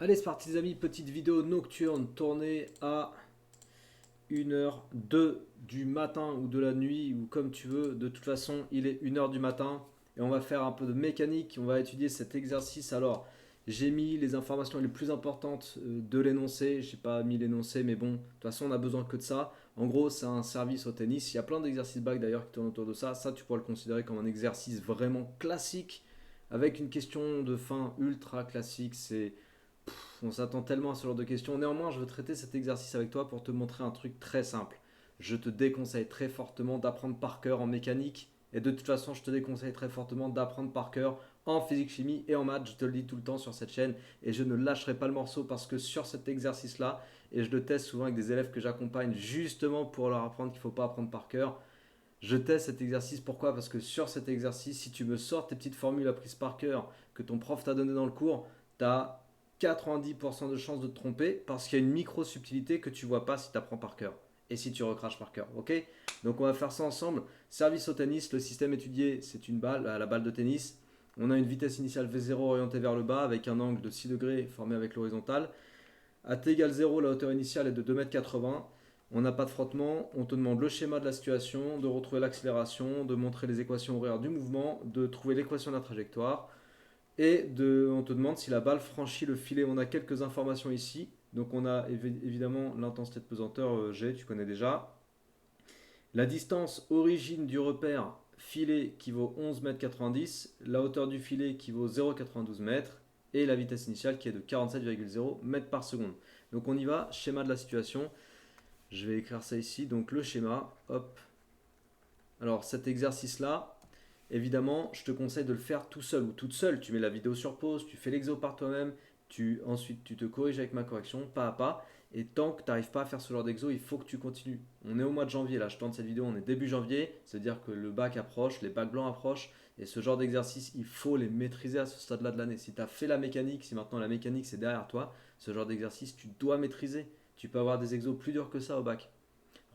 Allez, c'est parti les amis, petite vidéo nocturne tournée à 1h02 du matin ou de la nuit ou comme tu veux. De toute façon, il est 1h du matin et on va faire un peu de mécanique. On va étudier cet exercice. Alors, j'ai mis les informations les plus importantes de l'énoncé. J'ai pas mis l'énoncé, mais bon, de toute façon, on a besoin que de ça. En gros, c'est un service au tennis. Il y a plein d'exercices back d'ailleurs qui tournent autour de ça. Ça, tu pourras le considérer comme un exercice vraiment classique avec une question de fin ultra classique. On s'attend tellement à ce genre de questions. Néanmoins, je veux traiter cet exercice avec toi pour te montrer un truc très simple. Je te déconseille très fortement d'apprendre par cœur en mécanique. Et de toute façon, je te déconseille très fortement d'apprendre par cœur en physique, chimie et en maths. Je te le dis tout le temps sur cette chaîne. Et je ne lâcherai pas le morceau parce que sur cet exercice-là, et je le teste souvent avec des élèves que j'accompagne justement pour leur apprendre qu'il ne faut pas apprendre par cœur, je teste cet exercice. Pourquoi? Parce que sur cet exercice, si tu me sors tes petites formules apprises par cœur que ton prof t'a donné dans le cours, tu as 90% de chances de te tromper parce qu'il y a une micro-subtilité que tu vois pas si tu apprends par cœur et si tu recraches par cœur. Ok? Donc on va faire ça ensemble. Service au tennis, le système étudié, c'est une balle, la balle de tennis. On a une vitesse initiale V0 orientée vers le bas avec un angle de 6 degrés formé avec l'horizontale. À t égale 0, la hauteur initiale est de 2,80 m. On n'a pas de frottement. On te demande le schéma de la situation, de retrouver l'accélération, de montrer les équations horaires du mouvement, de trouver l'équation de la trajectoire. On te demande si la balle franchit le filet. On a quelques informations ici. Donc on a évidemment l'intensité de pesanteur G, tu connais déjà. La distance origine du repère filet qui vaut 11,90 m, la hauteur du filet qui vaut 0,92 m et la vitesse initiale qui est de 47,0 m par seconde. Donc on y va, schéma de la situation. Je vais écrire ça ici. Donc le schéma, hop. Alors cet exercice-là, évidemment, je te conseille de le faire tout seul ou toute seule. Tu mets la vidéo sur pause, tu fais l'exo par toi-même, ensuite tu te corriges avec ma correction, pas à pas. Et tant que tu n'arrives pas à faire ce genre d'exo, il faut que tu continues. On est au mois de janvier, là, je tourne cette vidéo, on est début janvier, c'est-à-dire que le bac approche, les bacs blancs approchent, et ce genre d'exercice, il faut les maîtriser à ce stade-là de l'année. Si tu as fait la mécanique, si maintenant la mécanique c'est derrière toi, ce genre d'exercice, tu dois maîtriser. Tu peux avoir des exos plus durs que ça au bac.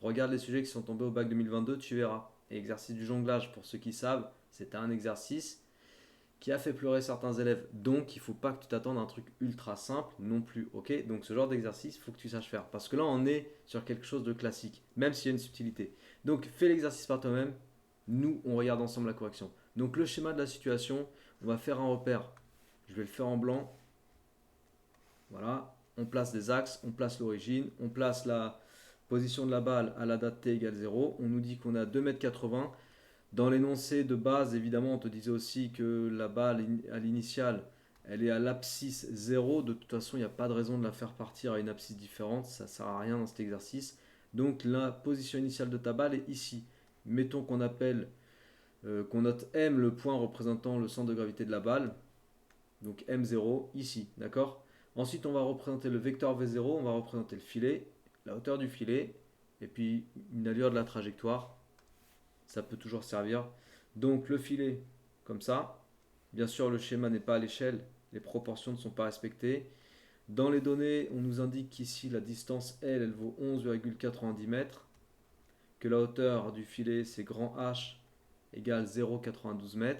Regarde les sujets qui sont tombés au bac 2022, tu verras. Et exercice du jonglage, pour ceux qui savent, c'est un exercice qui a fait pleurer certains élèves. Donc, il ne faut pas que tu t'attendes à un truc ultra simple non plus. Ok? Donc, ce genre d'exercice, il faut que tu saches faire. Parce que là, on est sur quelque chose de classique, même s'il y a une subtilité. Donc, fais l'exercice par toi-même. Nous, on regarde ensemble la correction. Donc, le schéma de la situation, on va faire un repère. Je vais le faire en blanc. Voilà. On place des axes, on place l'origine, on place la position de la balle à la date t égale 0. On nous dit qu'on a 2,80 m. Dans l'énoncé de base, évidemment, on te disait aussi que la balle à l'initiale, elle est à l'abscisse 0. De toute façon, il n'y a pas de raison de la faire partir à une abscisse différente. Ça ne sert à rien dans cet exercice. Donc la position initiale de ta balle est ici. Mettons qu'on note M, le point représentant le centre de gravité de la balle. Donc M0 ici, d'accord? Ensuite, on va représenter le vecteur V0, on va représenter le filet, la hauteur du filet, et puis une allure de la trajectoire. Ça peut toujours servir. Donc le filet, comme ça. Bien sûr, le schéma n'est pas à l'échelle, les proportions ne sont pas respectées. Dans les données, on nous indique qu'ici la distance L, elle vaut 11,90 m, que la hauteur du filet, c'est grand H égale 0,92 m.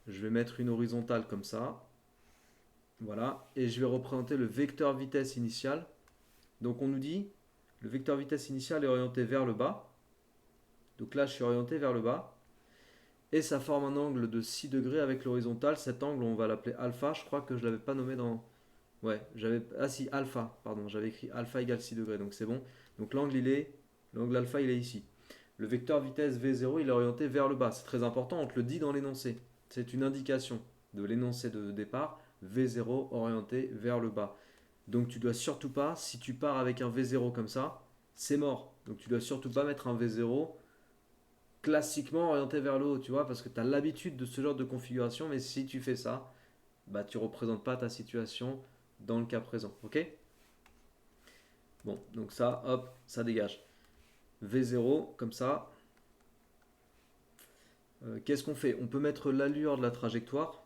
Je vais mettre une horizontale comme ça. Voilà. Et je vais représenter le vecteur vitesse initial. Donc on nous dit, le vecteur vitesse initial est orienté vers le bas. Donc là, je suis orienté vers le bas. Et ça forme un angle de 6 degrés avec l'horizontale. Cet angle, on va l'appeler alpha. Je crois que je ne l'avais pas nommé dans... Ouais, j'avais... Ah si, alpha, pardon. J'avais écrit alpha égale 6 degrés, donc c'est bon. Donc l'angle alpha, il est ici. Le vecteur vitesse V0, il est orienté vers le bas. C'est très important, on te le dit dans l'énoncé. C'est une indication de l'énoncé de départ. V0 orienté vers le bas. Donc tu dois surtout pas, si tu pars avec un V0 comme ça, c'est mort. Donc tu dois surtout pas mettre un V0 classiquement orienté vers le haut, tu vois, parce que tu as l'habitude de ce genre de configuration, mais si tu fais ça, bah tu représentes pas ta situation dans le cas présent, ok? Bon, donc ça, hop, ça dégage. V0, comme ça. Qu'est-ce qu'on fait? On peut mettre l'allure de la trajectoire.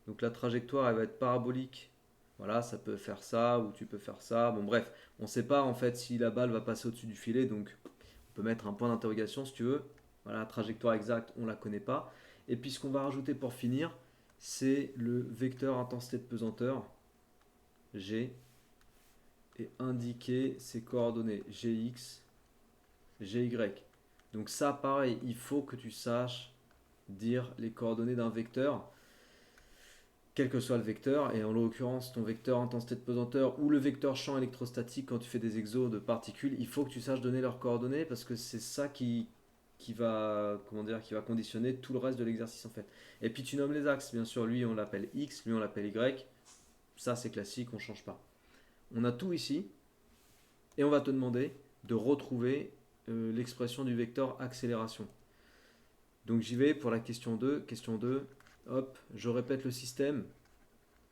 Donc la trajectoire, elle va être parabolique. Voilà, ça peut faire ça, ou tu peux faire ça. Bon, bref, on ne sait pas en fait si la balle va passer au-dessus du filet, donc on peut mettre un point d'interrogation si tu veux. Voilà, la trajectoire exacte, on ne la connaît pas. Et puis ce qu'on va rajouter pour finir, c'est le vecteur intensité de pesanteur. G, et indiquer ses coordonnées Gx, Gy. Donc ça, pareil, il faut que tu saches dire les coordonnées d'un vecteur, quel que soit le vecteur, et en l'occurrence ton vecteur intensité de pesanteur ou le vecteur champ électrostatique quand tu fais des exos de particules, il faut que tu saches donner leurs coordonnées parce que c'est ça qui va, comment dire, qui va conditionner tout le reste de l'exercice en fait. Et puis tu nommes les axes, bien sûr, lui on l'appelle X, lui on l'appelle Y, ça c'est classique, on ne change pas. On a tout ici, et on va te demander de retrouver l'expression du vecteur accélération. Donc j'y vais pour la question 2. Question 2, hop, je répète le système.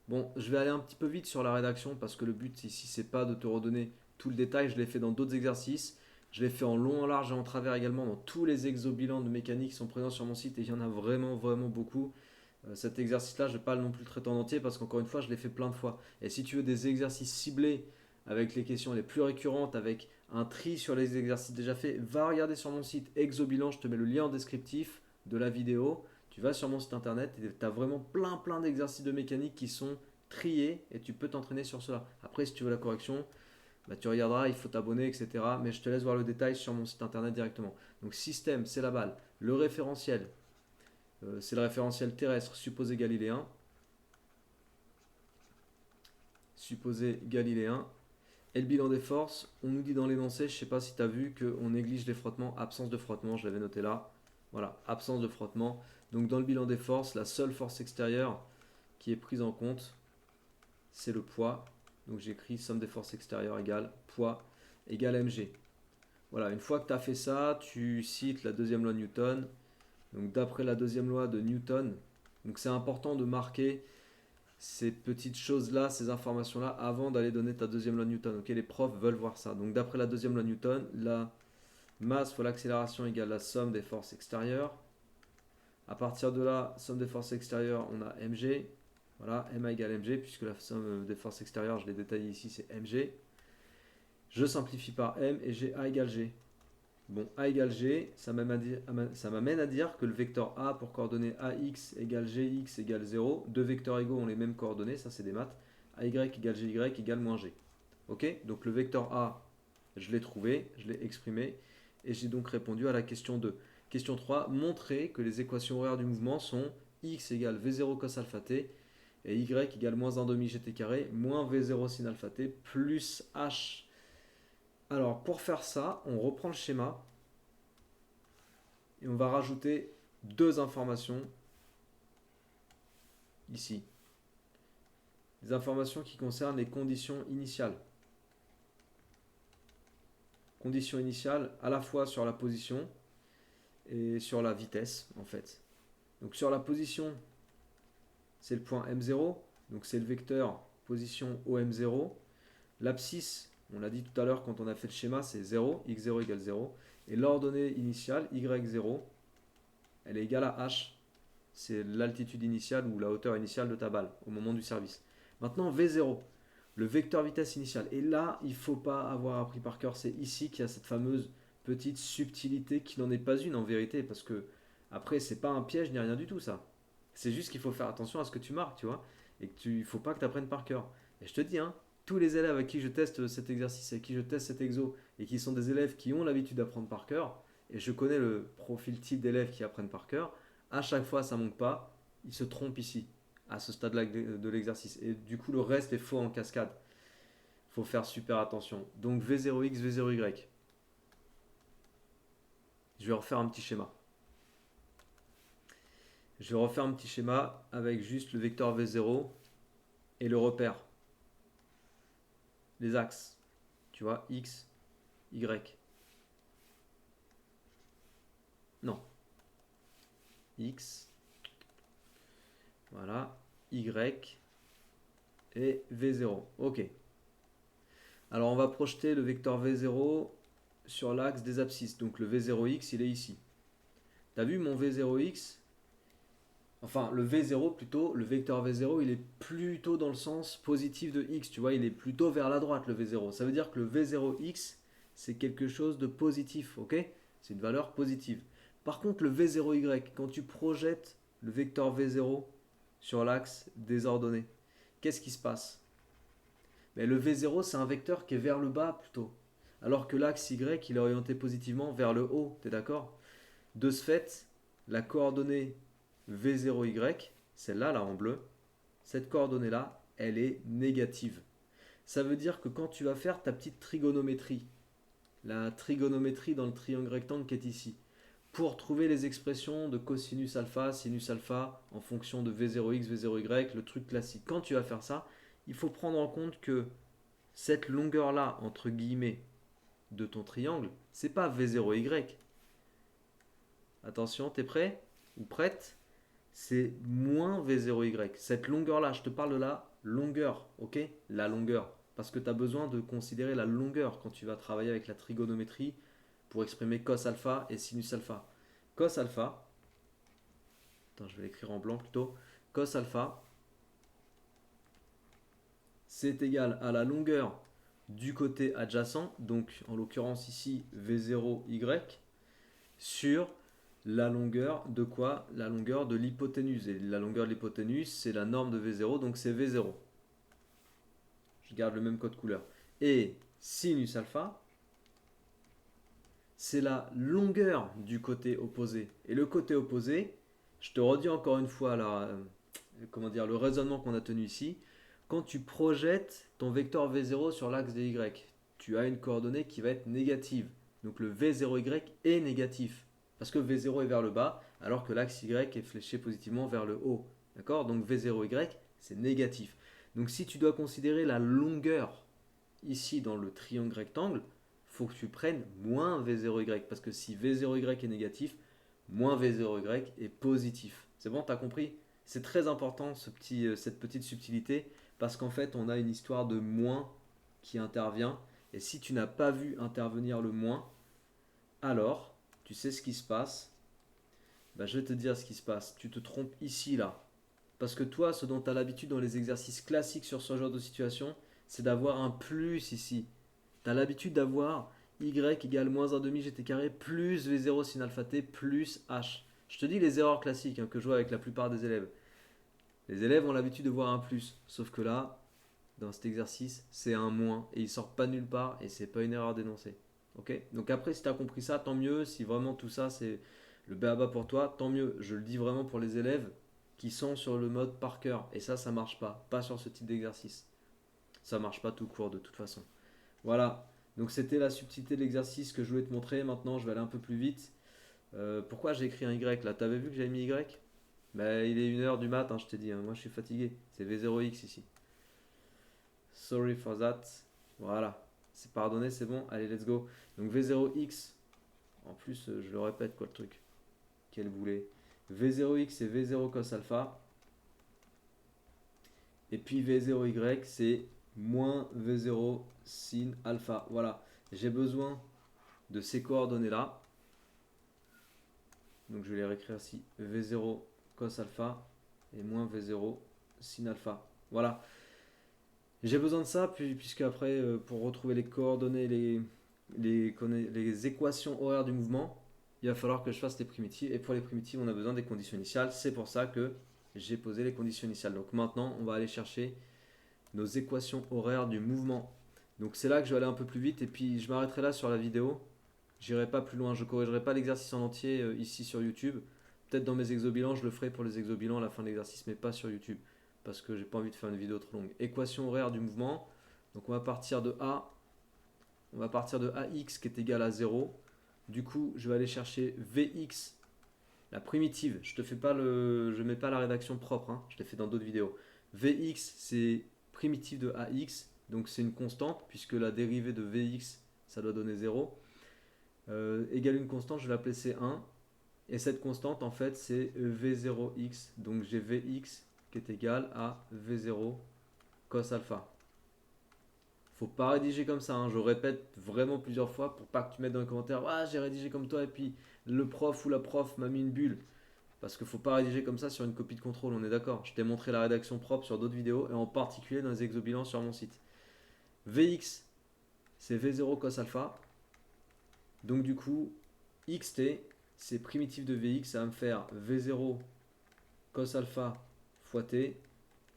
Bon, je vais aller un petit peu vite sur la rédaction parce que le but ici c'est pas de te redonner tout le détail, je l'ai fait dans d'autres exercices. Je l'ai fait en long, en large et en travers également dans tous les exobilans de mécanique qui sont présents sur mon site et il y en a vraiment vraiment beaucoup. Cet exercice-là, je ne vais pas non plus le traiter en entier parce qu'encore une fois, je l'ai fait plein de fois. Et si tu veux des exercices ciblés avec les questions les plus récurrentes, avec un tri sur les exercices déjà faits, va regarder sur mon site Exobilan, je te mets le lien en descriptif de la vidéo. Tu vas sur mon site internet et tu as vraiment plein d'exercices de mécanique qui sont triés et tu peux t'entraîner sur cela. Après, si tu veux la correction, bah, tu regarderas, il faut t'abonner, etc. Mais je te laisse voir le détail sur mon site internet directement. Donc système, c'est la balle. Le référentiel, c'est le référentiel terrestre supposé galiléen. Supposé galiléen. Et le bilan des forces, on nous dit dans l'énoncé, je ne sais pas si tu as vu qu'on néglige les frottements, absence de frottement, je l'avais noté là. Voilà, absence de frottement. Donc dans le bilan des forces, la seule force extérieure qui est prise en compte, c'est le poids. Donc j'écris somme des forces extérieures égale poids égale mg. Voilà, une fois que tu as fait ça, tu cites la deuxième loi de Newton. Donc d'après la deuxième loi de Newton, donc c'est important de marquer ces petites choses-là, ces informations-là, avant d'aller donner ta deuxième loi de Newton. Ok, les profs veulent voir ça. Donc d'après la deuxième loi de Newton, la masse fois l'accélération égale la somme des forces extérieures. À partir de là, somme des forces extérieures, on a mg. Voilà, ma égale mg, puisque la somme des forces extérieures, je l'ai détaillé ici, c'est mg. Je simplifie par m et j'ai a égale g. Bon, a égale g, ça m'amène à dire que le vecteur a pour coordonnées ax égale gx égale 0, deux vecteurs égaux ont les mêmes coordonnées, ça c'est des maths, ay égale gy égale moins g. Ok, donc le vecteur a, je l'ai trouvé, je l'ai exprimé, et j'ai donc répondu à la question 2. Question 3, montrer que les équations horaires du mouvement sont x égale v0 cos alpha t et y égale moins 1 demi gt carré moins v0 sin alpha t plus h. Alors pour faire ça, on reprend le schéma et on va rajouter deux informations ici. Des informations qui concernent les conditions initiales. Conditions initiales à la fois sur la position et sur la vitesse en fait. Donc sur la position, c'est le point M0, donc c'est le vecteur position OM0. L'abscisse, on l'a dit tout à l'heure quand on a fait le schéma, c'est 0, x0 égale 0. Et l'ordonnée initiale, y0, elle est égale à h. C'est l'altitude initiale ou la hauteur initiale de ta balle au moment du service. Maintenant, V0, le vecteur vitesse initiale. Et là, il ne faut pas avoir appris par cœur. C'est ici qu'il y a cette fameuse petite subtilité qui n'en est pas une en vérité. Parce que, après, c'est pas un piège ni rien du tout, ça. C'est juste qu'il faut faire attention à ce que tu marques, tu vois. Et qu'il ne faut pas que tu apprennes par cœur. Et je te dis, hein, tous les élèves avec qui je teste cet exercice, avec qui je teste cet exo, et qui sont des élèves qui ont l'habitude d'apprendre par cœur, et je connais le profil type d'élèves qui apprennent par cœur, à chaque fois ça manque pas, ils se trompent ici, à ce stade-là de l'exercice. Et du coup, le reste est faux en cascade. Il faut faire super attention. Donc V0x, V0y. Je vais refaire un petit schéma. Je vais refaire un petit schéma avec juste le vecteur V0 et le repère. Les axes. Tu vois, X, Y. Non. X. Voilà. Y. Et V0. Ok. Alors on va projeter le vecteur V0 sur l'axe des abscisses. Donc le V0x, il est ici. Tu as vu mon V0x? Enfin, le V0 plutôt, le vecteur V0, il est plutôt dans le sens positif de x. Tu vois, il est plutôt vers la droite, le V0. Ça veut dire que le V0x, c'est quelque chose de positif, ok? C'est une valeur positive. Par contre, le V0y, quand tu projettes le vecteur V0 sur l'axe des ordonnées, qu'est-ce qui se passe? Mais le V0, c'est un vecteur qui est vers le bas plutôt. Alors que l'axe Y, il est orienté positivement vers le haut, t'es d'accord? De ce fait, la coordonnée V0Y, celle-là, là en bleu, cette coordonnée-là, elle est négative. Ça veut dire que quand tu vas faire ta petite trigonométrie, la trigonométrie dans le triangle rectangle qui est ici, pour trouver les expressions de cosinus alpha, sinus alpha, en fonction de V0x, V0y, le truc classique. Quand tu vas faire ça, il faut prendre en compte que cette longueur-là, entre guillemets, de ton triangle, c'est pas V0y. Attention, t'es prêt ou prête? C'est moins V0y. Cette longueur-là, je te parle de la longueur, ok? La longueur. Parce que tu as besoin de considérer la longueur quand tu vas travailler avec la trigonométrie pour exprimer cos alpha et sinus alpha. Cos alpha, attends, je vais l'écrire en blanc plutôt. Cos alpha, c'est égal à la longueur du côté adjacent, donc en l'occurrence ici V0y, sur la longueur de quoi? La longueur de l'hypoténuse. Et la longueur de l'hypoténuse, c'est la norme de V0, donc c'est V0. Je garde le même code couleur. Et sinus alpha, c'est la longueur du côté opposé. Et le côté opposé, je te redis encore une fois comment dire, le raisonnement qu'on a tenu ici. Quand tu projettes ton vecteur V0 sur l'axe des Y, tu as une coordonnée qui va être négative. Donc le V0Y est négatif. Parce que V0 est vers le bas, alors que l'axe Y est fléché positivement vers le haut. D'accord? Donc V0Y, c'est négatif. Donc si tu dois considérer la longueur ici dans le triangle rectangle, il faut que tu prennes moins V0Y. Parce que si V0Y est négatif, moins V0Y est positif. C'est bon, tu as compris? C'est très important cette petite subtilité parce qu'en fait, on a une histoire de moins qui intervient. Et si tu n'as pas vu intervenir le moins, alors tu sais ce qui se passe. Bah, je vais te dire ce qui se passe. Tu te trompes ici, là. Parce que toi, ce dont tu as l'habitude dans les exercices classiques sur ce genre de situation, c'est d'avoir un plus ici. Tu as l'habitude d'avoir y égale moins 1 demi gt carré plus v0 sin alpha t plus h. Je te dis les erreurs classiques que je vois avec la plupart des élèves. Les élèves ont l'habitude de voir un plus, sauf que là, dans cet exercice, c'est un moins et il sort pas nulle part et c'est pas une erreur dénoncée. Ok? Donc après, si tu as compris ça, tant mieux. Si vraiment tout ça, c'est le b.a.-ba pour toi, tant mieux. Je le dis vraiment pour les élèves qui sont sur le mode par cœur. Et ça marche pas. Pas sur ce type d'exercice. Ça marche pas tout court de toute façon. Voilà. Donc c'était la subtilité de l'exercice que je voulais te montrer. Maintenant, je vais aller un peu plus vite. Pourquoi j'ai écrit un Y là? T'avais vu que j'avais mis Y? Bah, il est 1h du mat, je t'ai dit. Moi, je suis fatigué. C'est V0X ici. Sorry for that. Voilà. C'est pardonné, c'est bon. Allez, let's go. Donc V0X. En plus, je le répète, quoi, le truc. Quel boulet. V0X, c'est V0 cos alpha. Et puis V0Y, c'est moins V0 sin alpha. Voilà. J'ai besoin de ces coordonnées-là. Donc je vais les réécrire ici. V0 cos alpha et moins V0 sin alpha. Voilà. J'ai besoin de ça, puisque après, pour retrouver les coordonnées, les équations horaires du mouvement, il va falloir que je fasse les primitives. Et pour les primitives, on a besoin des conditions initiales. C'est pour ça que j'ai posé les conditions initiales. Donc maintenant, on va aller chercher nos équations horaires du mouvement. Donc c'est là que je vais aller un peu plus vite. Et puis je m'arrêterai là sur la vidéo. J'irai pas plus loin. Je ne corrigerai pas l'exercice en entier ici sur YouTube. Peut-être dans mes exobilans, je le ferai pour les exobilans à la fin de l'exercice, mais pas sur YouTube parce que j'ai pas envie de faire une vidéo trop longue. Équation horaire du mouvement. Donc on va partir de A. On va partir de AX qui est égal à 0. Du coup, je vais aller chercher VX, la primitive. Je ne mets pas la rédaction propre, je l'ai fait dans d'autres vidéos. VX, c'est primitive de AX, donc c'est une constante, puisque la dérivée de VX, ça doit donner 0. Égale une constante, je vais l'appeler C1. Et cette constante, en fait, c'est V0x. Donc j'ai Vx qui est égal à V0 cos alpha. Faut pas rédiger comme ça, je répète vraiment plusieurs fois pour pas que tu mettes dans les commentaires ah, j'ai rédigé comme toi et puis le prof ou la prof m'a mis une bulle. Parce qu'il faut pas rédiger comme ça sur une copie de contrôle, on est d'accord. Je t'ai montré la rédaction propre sur d'autres vidéos et en particulier dans les exobilans sur mon site. Vx, c'est V0 cos alpha. Donc du coup, xt, c'est primitif de Vx, ça va me faire V0 cos alpha fois t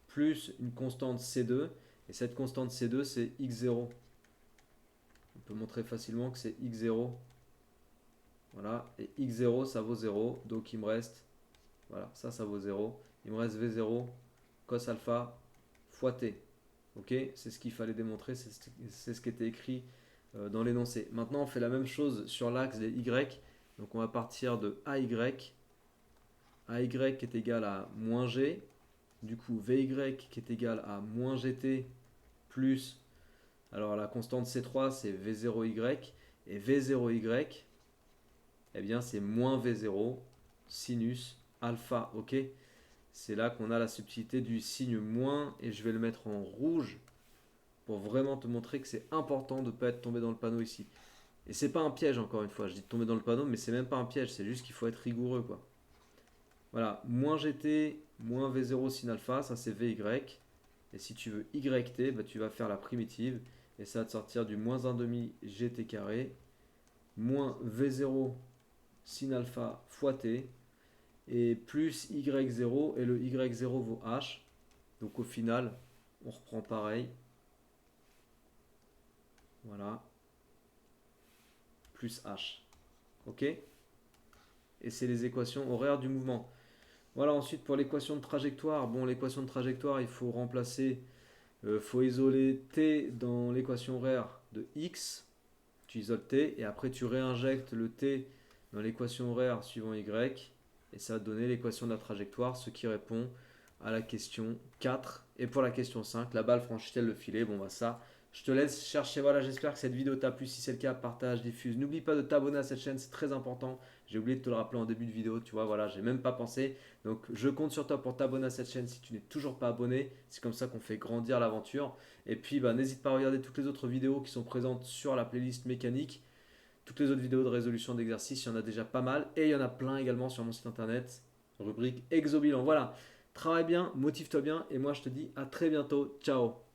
plus une constante C2. Et cette constante C2, c'est x0. On peut montrer facilement que c'est x0. Voilà, et x0, ça vaut 0. Donc il me reste, voilà, ça vaut 0. Il me reste V0 cos alpha fois t. Ok, c'est ce qu'il fallait démontrer, c'est ce qui était écrit dans l'énoncé. Maintenant, on fait la même chose sur l'axe des y. Donc on va partir de AY. AY qui est égal à moins G. Du coup, VY qui est égal à moins GT plus, alors la constante C3 c'est V0Y. Et V0Y, eh bien c'est moins V0 sinus alpha. Ok, c'est là qu'on a la subtilité du signe moins et je vais le mettre en rouge pour vraiment te montrer que c'est important de ne pas être tombé dans le panneau ici. Et c'est pas un piège encore une fois, je dis de tomber dans le panneau mais c'est même pas un piège, c'est juste qu'il faut être rigoureux quoi. Voilà, moins GT, moins V0 sin alpha, ça c'est VY. Et si tu veux YT, bah, tu vas faire la primitive et ça va te sortir du moins 1,5 GT carré moins V0 sin alpha fois T et plus Y0 et le Y0 vaut H. Donc au final, on reprend pareil. Voilà. Plus H. Ok? Et c'est les équations horaires du mouvement. Voilà, ensuite pour l'équation de trajectoire. Bon, l'équation de trajectoire, il faut remplacer, faut isoler T dans l'équation horaire de X. Tu isoles T et après tu réinjectes le T dans l'équation horaire suivant Y. Et ça va te donner l'équation de la trajectoire, ce qui répond à la question 4. Et pour la question 5, la balle franchit-elle le filet? Bon, bah ça, je te laisse chercher. Voilà, j'espère que cette vidéo t'a plu. Si c'est le cas, partage, diffuse. N'oublie pas de t'abonner à cette chaîne, c'est très important. J'ai oublié de te le rappeler en début de vidéo, tu vois, voilà, j'ai même pas pensé. Donc je compte sur toi pour t'abonner à cette chaîne si tu n'es toujours pas abonné. C'est comme ça qu'on fait grandir l'aventure. Et puis, bah, n'hésite pas à regarder toutes les autres vidéos qui sont présentes sur la playlist mécanique. Toutes les autres vidéos de résolution d'exercice, il y en a déjà pas mal. Et il y en a plein également sur mon site internet, rubrique exobilan. Voilà, travaille bien, motive-toi bien. Et moi, je te dis à très bientôt. Ciao.